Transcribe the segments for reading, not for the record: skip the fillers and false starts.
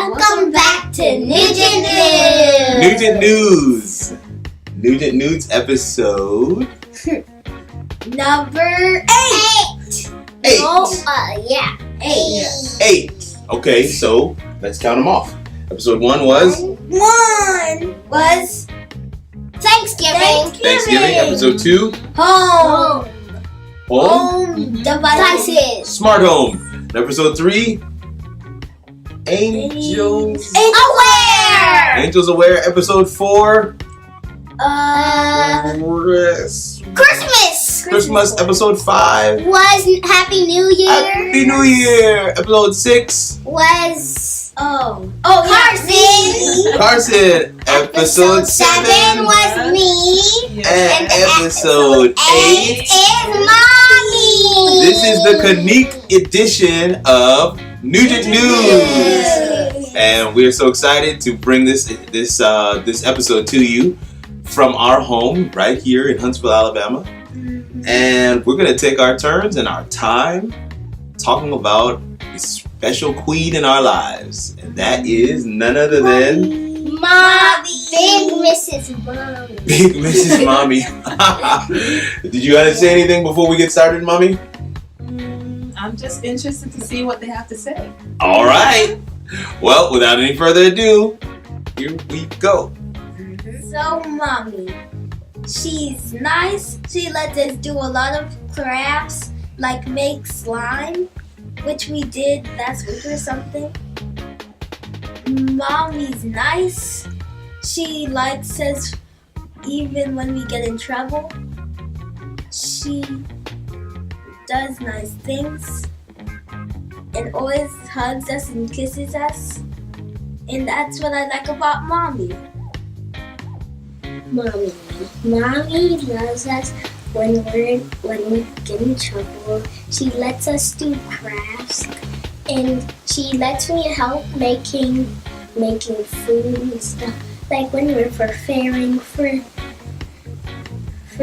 Welcome back to Nugent News. Nugent News. Nugent News episode number 8. 8. Oh, 8. 8. Okay, so let's count them off. Episode 1 was? 1 was Thanksgiving. Episode 2? Home. Home. Devices. Smart home. Episode 3? Angels. Aware. Angels Aware. Episode 4? Christmas. Episode 5 was Happy New Year. Happy New Year. Episode 6 was Carson. Episode 7 was me. And episode 8 is Mommy. This is the Kanique edition of Nugent News. And we're so excited to bring this episode to you from our home right here in Huntsville, Alabama. And we're going to take our turns and our time talking about a special queen in our lives. And that is none other than Mommy. Big Mrs. Mommy. Big Mrs. Mommy. Did you want to say anything before we get started, Mommy? I'm just interested to see what they have to say. All right. Well, without any further ado, here we go. So, Mommy, she's nice. She lets us do a lot of crafts, like make slime, which we did last week or something. Mommy's nice. She likes us even when we get in trouble. She does nice things and always hugs us and kisses us. And that's what I like about Mommy. Mommy loves us when we get in trouble. She lets us do crafts, and she lets me help making food and stuff. Like when we're preparing for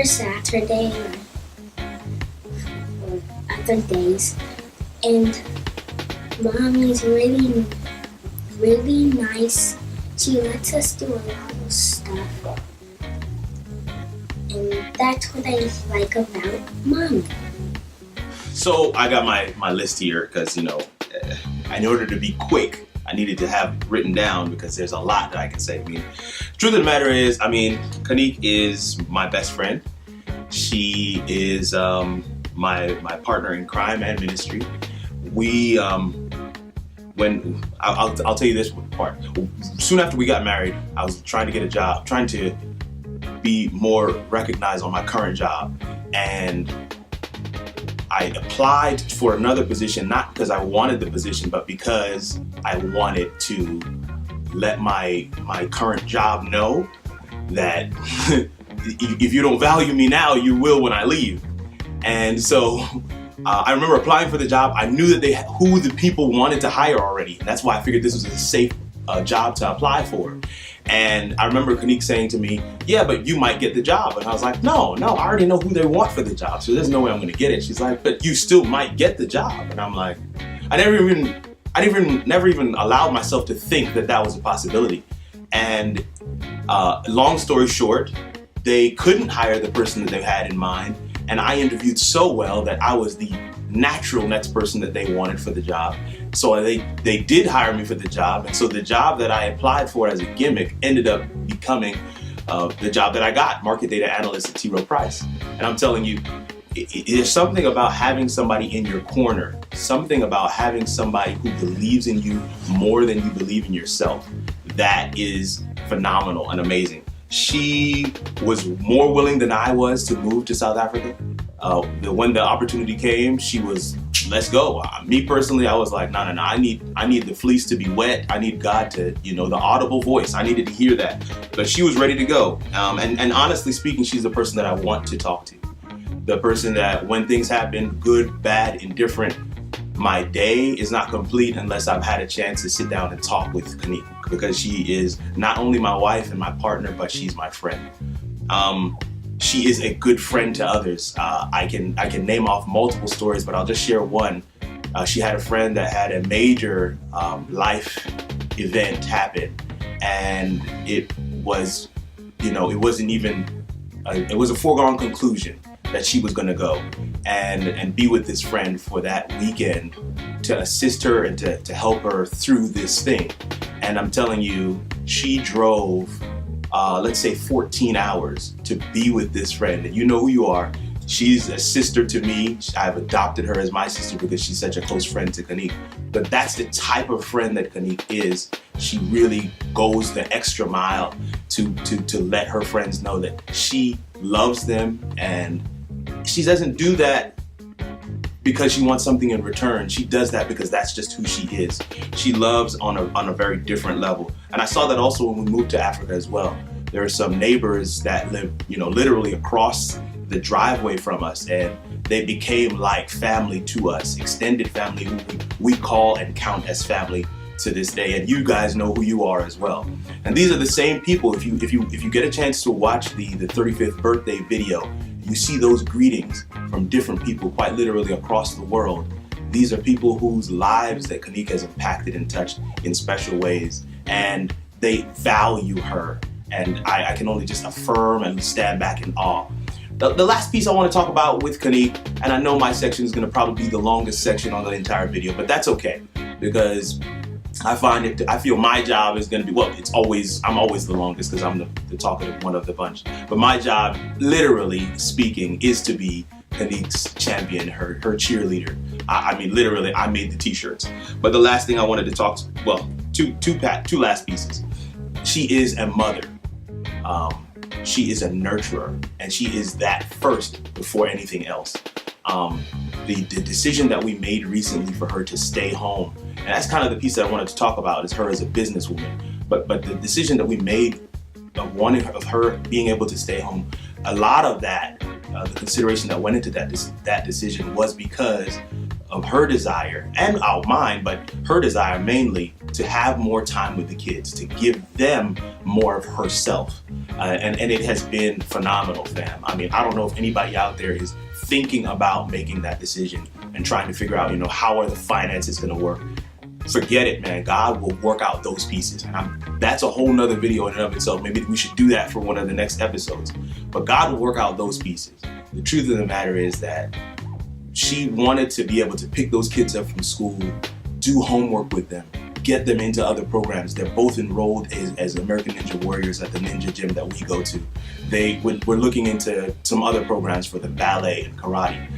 Saturday or other days. And Mommy's really, really nice. She lets us do a lot of stuff. And that's what I like about Mommy. So I got my list here because, in order to be quick, I needed to have it written down because there's a lot that I can say. Truth of the matter is, Kanique is my best friend. She is my partner in crime and ministry. We when I'll tell you this part. Soon after we got married, I was trying to get a job, trying to be more recognized on my current job, and I applied for another position, not because I wanted the position, but because I wanted to let my current job know that if you don't value me now, you will when I leave. And so I remember applying for the job. I knew that who the people wanted to hire already. That's why I figured this was a safe job to apply for. And I remember Kanique saying to me, yeah, but you might get the job. And I was like, no, I already know who they want for the job, so there's no way I'm going to get it. She's like, but you still might get the job. And I'm like, I never even allowed myself to think that was a possibility. And long story short, they couldn't hire the person that they had in mind. And I interviewed so well that I was the natural next person that they wanted for the job. So they did hire me for the job. And so the job that I applied for as a gimmick ended up becoming the job that I got, market data analyst at T. Rowe Price. And I'm telling you, there's something about having somebody in your corner, something about having somebody who believes in you more than you believe in yourself. That is phenomenal and amazing. She was more willing than I was to move to South Africa. When the opportunity came, she was, let's go. Me personally, I was like, no. I need the fleece to be wet. I need God to, the audible voice. I needed to hear that. But she was ready to go. And honestly speaking, she's the person that I want to talk to. The person that when things happen, good, bad, indifferent, my day is not complete unless I've had a chance to sit down and talk with Kanique, because she is not only my wife and my partner, but she's my friend. She is a good friend to others. I can name off multiple stories, but I'll just share one. She had a friend that had a major life event happened, and it was, it wasn't even, it was a foregone conclusion that she was going to go and be with this friend for that weekend to assist her and to help her through this thing. And I'm telling you, she drove, let's say 14 hours to be with this friend. And you know who you are. She's a sister to me. I've adopted her as my sister because she's such a close friend to Kanique. But that's the type of friend that Kanique is. She really goes the extra mile to let her friends know that she loves them, and she doesn't do that because she wants something in return. She does that because that's just who she is. She loves on a very different level. And I saw that also when we moved to Africa as well. There are some neighbors that live, literally across the driveway from us, and they became like family to us, extended family who we call and count as family to this day. And you guys know who you are as well. And these are the same people. If you get a chance to watch the 35th birthday video, you see those greetings from different people quite literally across the world. These are people whose lives that Kanique has impacted and touched in special ways, and they value her. And I can only just affirm and stand back in awe. The last piece I want to talk about with Kanique, and I know my section is going to probably be the longest section on the entire video, but that's okay, because I feel my job is going to be, I'm always the longest because I'm the talkative one of the bunch. But my job, literally speaking, is to be Kanique's champion, her cheerleader. I mean, literally, I made the t-shirts. But the last thing I wanted to talk, two last pieces. She is a mother. She is a nurturer, and she is that first before anything else. The decision that we made recently for her to stay home, and that's kind of the piece that I wanted to talk about, is her as a businesswoman. But the decision that we made of her being able to stay home, a lot of that, the consideration that went into that decision was because of her desire, and mine, but her desire mainly, to have more time with the kids, to give them more of herself. And it has been phenomenal, fam. I mean, I don't know if anybody out there is thinking about making that decision and trying to figure out, how are the finances gonna work. Forget it, man. God will work out those pieces. And that's a whole nother video in and of itself. Maybe we should do that for one of the next episodes. But God will work out those pieces. The truth of the matter is that she wanted to be able to pick those kids up from school, do homework with them, get them into other programs. They're both enrolled as American Ninja Warriors at the Ninja Gym that we go to. We're looking into some other programs for the ballet and karate.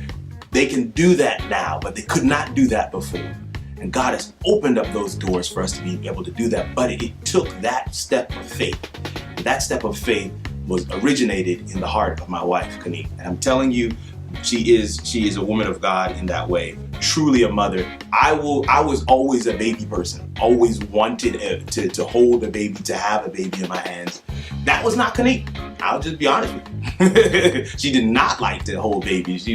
They can do that now, but they could not do that before. And God has opened up those doors for us to be able to do that. But it took that step of faith. And that step of faith was originated in the heart of my wife, Kanique. And I'm telling you, she is a woman of God in that way. Truly a mother. I was always a baby person. Always wanted to hold a baby, to have a baby in my hands. That was not Kanique. I'll just be honest with you. She did not like to hold babies.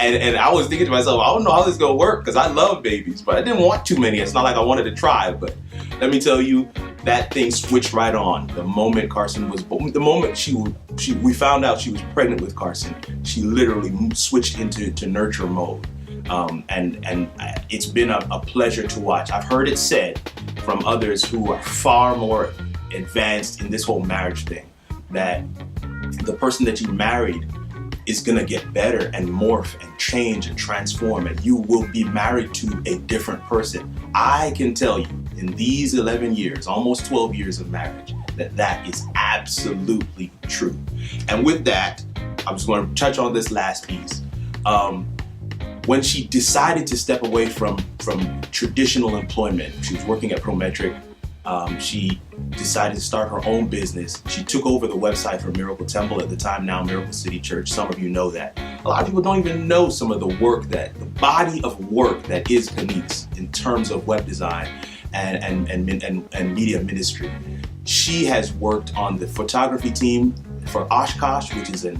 And I was thinking to myself, I don't know how this is gonna work because I love babies, but I didn't want too many. It's not like I wanted to try, but let me tell you, that thing switched right on. The moment Carson was born, the moment we found out she was pregnant with Carson, she literally switched into nurture mode. And it's been a pleasure to watch. I've heard it said from others who are far more advanced in this whole marriage thing, that the person that you married is gonna get better and morph and change and transform, and you will be married to a different person. I can tell you, in these 11 years, almost 12 years of marriage, that is absolutely true. And with that, I'm just going to touch on this last piece. When she decided to step away from traditional employment, she was working at Prometric. She decided to start her own business. She took over the website for Miracle Temple, at the time now Miracle City Church. Some of you know that. A lot of people don't even know some of the body of work that is Kanique's in terms of web design and media ministry. She has worked on the photography team for Oshkosh, which is a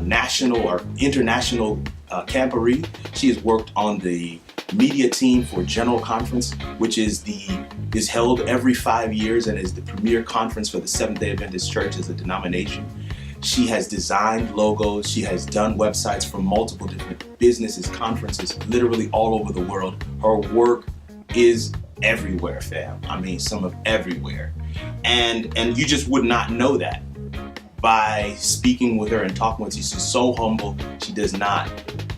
national or international camporee. She has worked on the media team for General Conference, which is held every 5 years and is the premier conference for the Seventh-day Adventist Church as a denomination. She has designed logos. She has done websites for multiple different businesses, conferences, literally all over the world. Her work is everywhere, fam. I mean, some of everywhere. And you just would not know that by speaking with her and talking with her. She's so humble. She does not.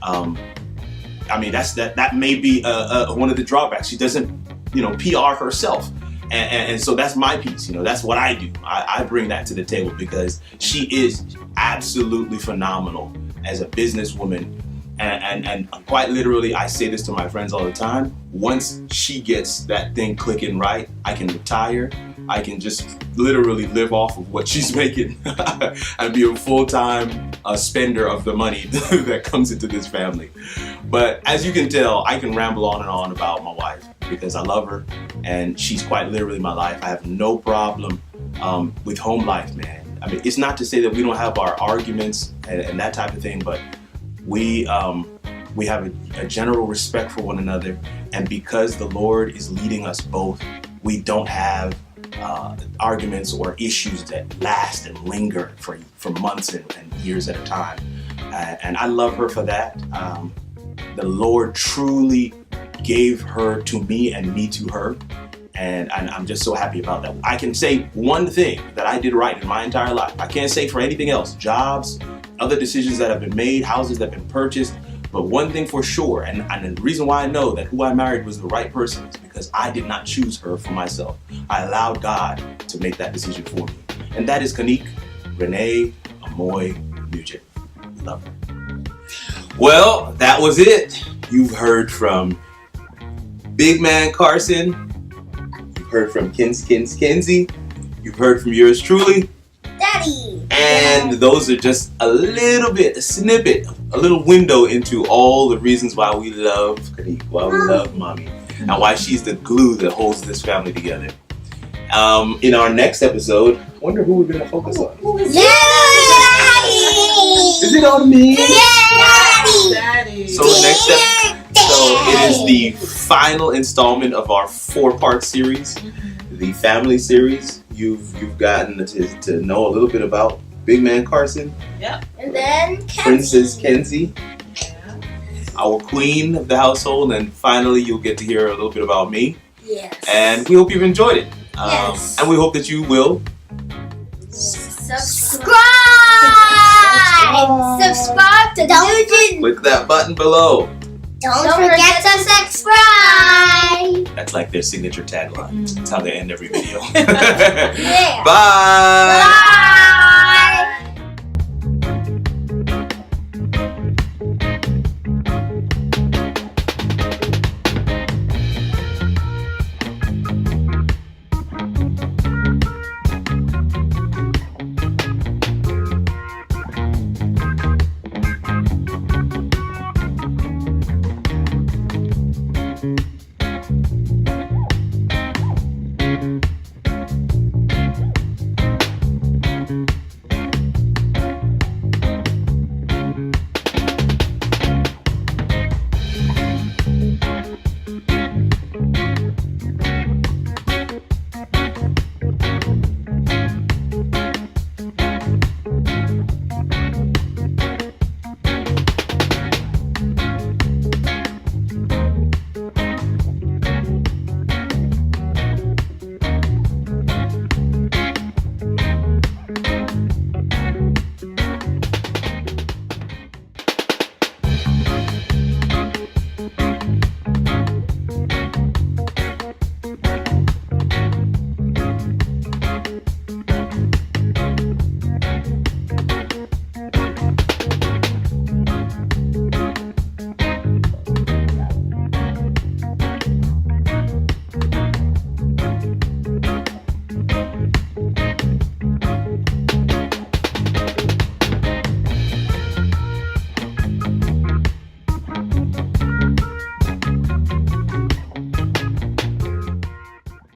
I mean, that may be one of the drawbacks. She doesn't, PR herself. And so that's my piece, that's what I do. I bring that to the table because she is absolutely phenomenal as a businesswoman. And quite literally, I say this to my friends all the time. Once she gets that thing clicking right, I can retire. I can just literally live off of what she's making and be a full-time spender of the money that comes into this family. But as you can tell, I can ramble on and on about my wife because I love her and she's quite literally my life. I have no problem with home life, man. I mean, it's not to say that we don't have our arguments and that type of thing, but we have a general respect for one another, and because the Lord is leading us both, we don't have arguments or issues that last and linger for months and years at a time. And I love her for that. The Lord truly gave her to me and me to her, and I'm just so happy about that. I can say one thing that I did right in my entire life. I can't say for anything else. Jobs, other decisions that have been made, houses that have been purchased, but one thing for sure, and the reason why I know that who I married was the right person is because I did not choose her for myself. I allowed God to make that decision for me. And that is Kanique Renee Amoy Nugent. Love her. Well, that was it. You've heard from Big Man Carson. You've heard from Kenzie. You've heard from yours truly, Daddy. And those are just a little bit, a snippet, a little window into all the reasons why we love Kanique, why we love Mommy, and why she's the glue that holds this family together. In our next episode, I wonder who we're going to focus on. Daddy. Is it on me? Daddy. So next it is the final installment of our 4-part series, the family series. You've gotten to know a little bit about Big Man Carson. Yep. And then Princess Kenzie. Yeah. Our queen of the household, and finally you'll get to hear a little bit about me. Yes. And we hope you've enjoyed it. Yes. And we hope that you will Subscribe to Nugent. click that button below. Don't forget to subscribe. That's like their signature tagline. That's how they end every video. Yeah. Bye. Bye.